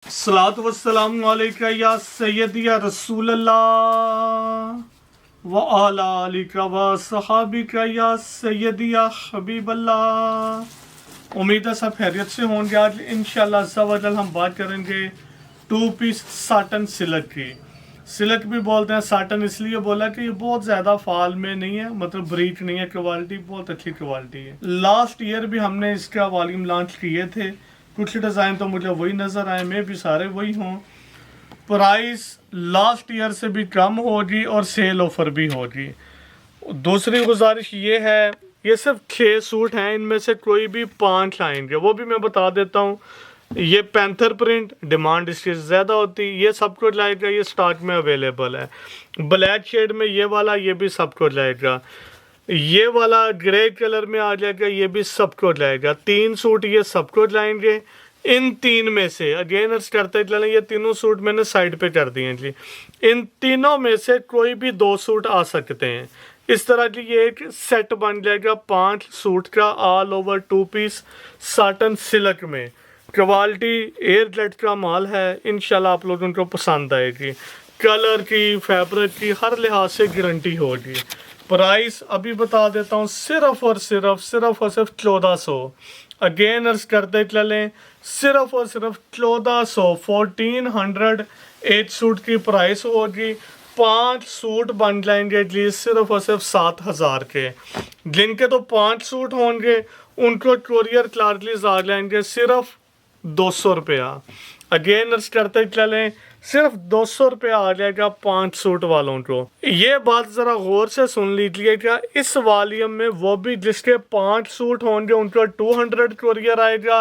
सलातु वस्सलामु अलैका या सय्यदी या रसूल अल्लाह व अला आलिका व सहाबिका या सय्यदी या हबीब अल्लाह। उम्मीद है सब खैरियत से होंगे। आज इंशाअल्लाह अज़्ज़ा हम बात करेंगे 2 पीस साटन सिल्क की। सिल्क भी बोलते हैं, साटन इसलिए बोला कि ये बहुत ज़्यादा फाल में नहीं है, मतलब ब्रीक नहीं है, क्वालिटी बहुत अच्छी क्वालिटी है। लास्ट ईयर भी हमने इसका वॉल्यूम लॉन्च किए थे। कुछ डिज़ाइन तो मुझे वही नज़र आए, मैं भी सारे वही हों। प्राइस लास्ट ईयर से भी कम होगी और सेल ऑफर भी होगी। दूसरी गुजारिश ये है, ये सिर्फ 6 सूट हैं, इनमें से कोई भी 5 आएंगे, वो भी मैं बता देता हूँ। ये पैंथर प्रिंट, डिमांड इसकी ज़्यादा होती है, ये सब कुछ लाएगा, ये स्टॉक में अवेलेबल है। ब्लैक शेड में ये वाला, ये भी सब कुछ लाएगा। ये वाला ग्रे कलर में आ जाएगा, ये भी सब कुछ लाएगा। 3 सूट ये सब कुछ लाएंगे। इन 3 में से अगेन करते चलें, ये तीनों सूट मैंने साइड पे कर दिए जी। इन तीनों में से कोई भी 2 सूट आ सकते हैं। इस तरह की ये एक सेट बन जाएगा 5 सूट का, all over 2 piece satin silk में। क्वालिटी एयरजेट का माल है, इंशाल्लाह आप लोगों को पसंद आएगी। कलर की, फैब्रिक की, हर लिहाज से गारंटी होगी। प्राइस अभी बता देता हूँ, सिर्फ और सिर्फ 1400। अगेन अर्ज करते चलें, सिर्फ और सिर्फ 1400, 1400 एक सूट की प्राइस होगी। 5 सूट बन जाएंगे जी सिर्फ और सिर्फ 7000 के। जिनके तो 5 सूट होंगे उनको कोरियर चार्जेस आ जाएंगे सिर्फ 200 रुपया। अगेन अर्ज करते चलें, सिर्फ 200 रुपया आ जाएगा 5 सूट वालों को। ये बात ज़रा गौर से सुन लीजिएगा, इस वॉल्यूम में वो भी जिसके 5 सूट होंगे उनको 200 कोरियर आएगा।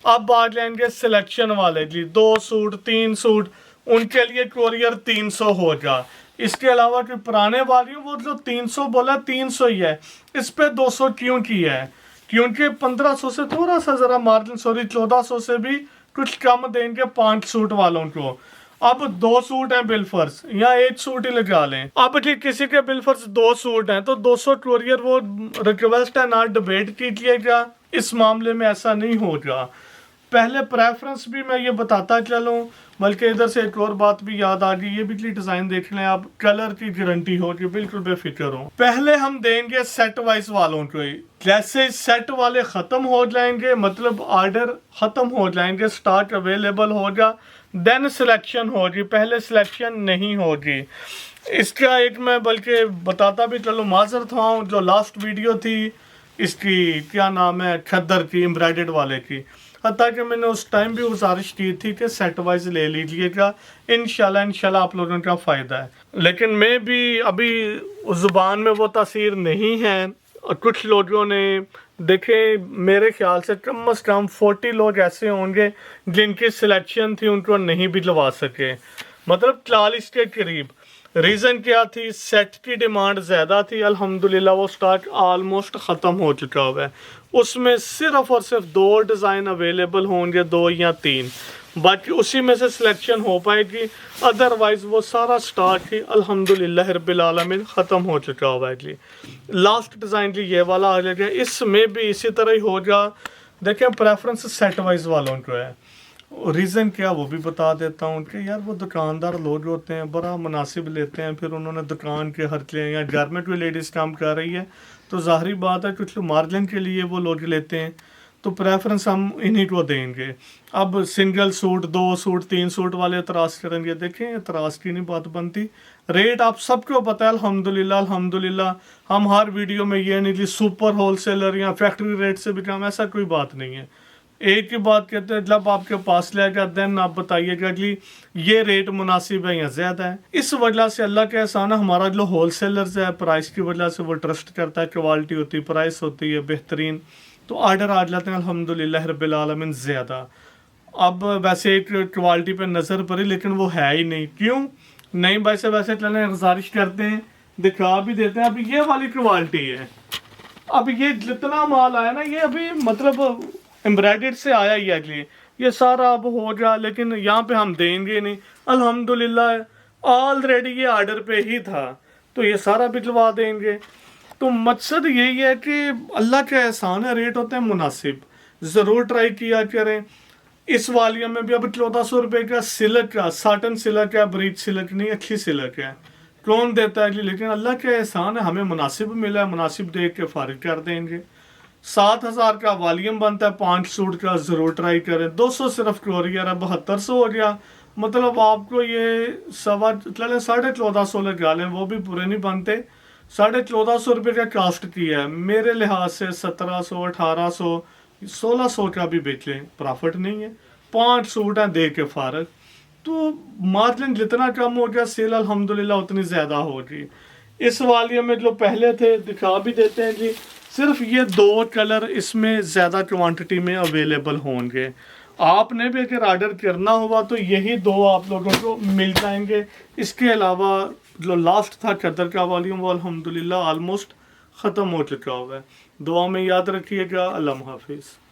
अब आ जाएंगे सिलेक्शन वाले जी, 2 सूट 3 सूट, उनके लिए कोरियर 300 होगा। इसके अलावा जो पुराने वॉल्यूम वो जो 300 बोला 300 ही है, इस पे 200 क्यों किया है? क्योंकि 1500 से थोड़ा सा ज़रा मार्जिन, 1400 से भी कुछ कम देंगे 5 सूट वालों को। अब 2 सूट हैं बिलफर्स, या 1 सूट ही लगा लें। अब जी किसी के बिलफर्स 2 सूट हैं तो 200 कोरियर, वो रिक्वेस्ट है ना डिबेट कीजिएगा, इस मामले में ऐसा नहीं होगा। पहले प्रेफरेंस भी मैं ये बताता चलूँ, बल्कि इधर से एक और बात भी याद आ गई, ये भी डिज़ाइन देख लें आप, कलर की गारंटी होगी, बिल्कुल बेफिक्र हो। पहले हम देंगे सेट वाइज वालों को ही, जैसे सेट वाले ख़त्म हो जाएंगे, मतलब ऑर्डर ख़त्म हो जाएंगे, स्टॉक अवेलेबल होगा, देन सिलेक्शन होगी, पहले सिलेक्शन नहीं होगी। इसका एक मैं बल्कि बताता भी चलूँ, माजरत हूँ, जो लास्ट वीडियो थी इसकी, क्या नाम है, खद्दर की, एम्ब्रॉयडर्ड वाले की, हत्ता कि मैंने उस टाइम भी गुजारिश की थी कि सेट वाइज ले लीजिएगा, इंशाल्लाह आप लोगों का फ़ायदा है। लेकिन मैं भी अभी उस ज़ुबान में वो तासीर नहीं है, और कुछ लोगों ने देखे, मेरे ख्याल से कम से कम 40 लोग ऐसे होंगे जिनकी सिलेक्शन थी उनको नहीं भी लगा सके, मतलब 40 के करीब। रीज़न क्या थी? सेट की डिमांड ज़्यादा थी, अल्हम्दुलिल्लाह वो स्टॉक ऑलमोस्ट ख़त्म हो चुका हुआ है। उसमें सिर्फ और सिर्फ 2 डिज़ाइन अवेलेबल होंगे, 2 या 3, बाकी उसी में से सिलेक्शन हो पाएगी। अदरवाइज़ वो सारा स्टॉक ही अल्हम्दुलिल्लाह रब्बिल आलमीन ख़त्म हो चुका हुआ है जी। लास्ट डिज़ाइन जी ये वाला आ जाएगा, इसमें भी इसी तरह ही होगा। देखें, प्रेफरेंस सेट वाइज वालों को है। रीज़न क्या वो भी बता देता हूँ कि यार वो दुकानदार लोग होते हैं, बड़ा मुनासिब लेते हैं, फिर उन्होंने दुकान के खर्चे, या घर में कोई लेडीज़ काम कर रही है तो ज़ाहरी बात है कुछ मार्जिन के लिए वो लोग लेते हैं, तो प्रेफरेंस हम इन्हीं को देंगे। अब सिंगल सूट, 2 सूट, 3 सूट वाले एतराज़ करेंगे, देखें एतराज़ की नहीं बात बनती। रेट आप सबको पता है, अल्हम्दुलिल्लाह हम हर वीडियो में ये नहीं कि सुपर होलसेलर या फैक्ट्री रेट से भी कम, ऐसा कोई बात नहीं है। एक ही बात कहते हैं, जब आपके पास लेगा देन आप बताइएगा कि ये रेट मुनासिब है या ज़्यादा है। इस वजह से अल्लाह के एहसान है, हमारा जो होलसेलर्स है प्राइस की वजह से वो ट्रस्ट करता है, क्वालिटी होती है, प्राइस होती है बेहतरीन, तो ऑर्डर आ जाते हैं अल्हम्दुलिल्लाह रब्बिल आलमीन ज़्यादा। अब वैसे एक क्वालिटी पे नज़र पड़ी, लेकिन वो है ही नहीं। क्यों नहीं? वैसे चलें, गुजारिश करते हैं, दिखा भी देते हैं। अभी ये वाली क्वालिटी है, अब ये जितना माल आया ना, ये अभी मतलब एम्ब्रॉयडर्ड से आया ही है, ये सारा अब हो गया, लेकिन यहाँ पे हम देंगे नहीं। अल्हम्दुलिल्लाह ऑलरेडी ये ऑर्डर पे ही था, तो ये सारा बिकवा देंगे। तो मकसद यही है कि अल्लाह का एहसान है, रेट होते हैं मुनासिब, ज़रूर ट्राई किया करें। इस वालियम में भी अब 1400 रुपये का सिल्क का, साटन सिल्क है, ब्रीच सिल्क नहीं, अच्छी सिल्क है। कौन देता है जी, लेकिन अल्लाह का एहसान है, हमें मुनासिब मिला है, मुनासिब देख के फारिग कर देंगे। 7000 का वॉल्यूम बनता है 5 सूट का, जरूर ट्राई करें। 200 सिर्फ कोरियर है, 7200 हो गया। मतलब आपको ये 1450 लगा लें, वो भी पूरे नहीं बनते। 1450 रुपये का कास्ट किया है, मेरे लिहाज से 1700, 1800, 1600 का भी बेच लें, प्रॉफिट नहीं है। 5 सूट हैं, दे के फारग। तो मार्जिन जितना कम हो गया, सेल अल्हम्दुलिल्लाह उतनी ज़्यादा होगी। इस वालियम में जो पहले थे दिखा भी देते हैं जी, सिर्फ ये 2 कलर इसमें ज़्यादा क्वांटिटी में अवेलेबल होंगे। आपने भी अगर ऑर्डर करना हुआ तो यही 2 आप लोगों को मिल जाएंगे। इसके अलावा जो लास्ट था कदर का वॉल्यूम, वो अल्हम्दुलिल्लाह ऑलमोस्ट ख़त्म हो चुका हुआ है। दुआ में याद रखिएगा। अल्लाह हाफिज़।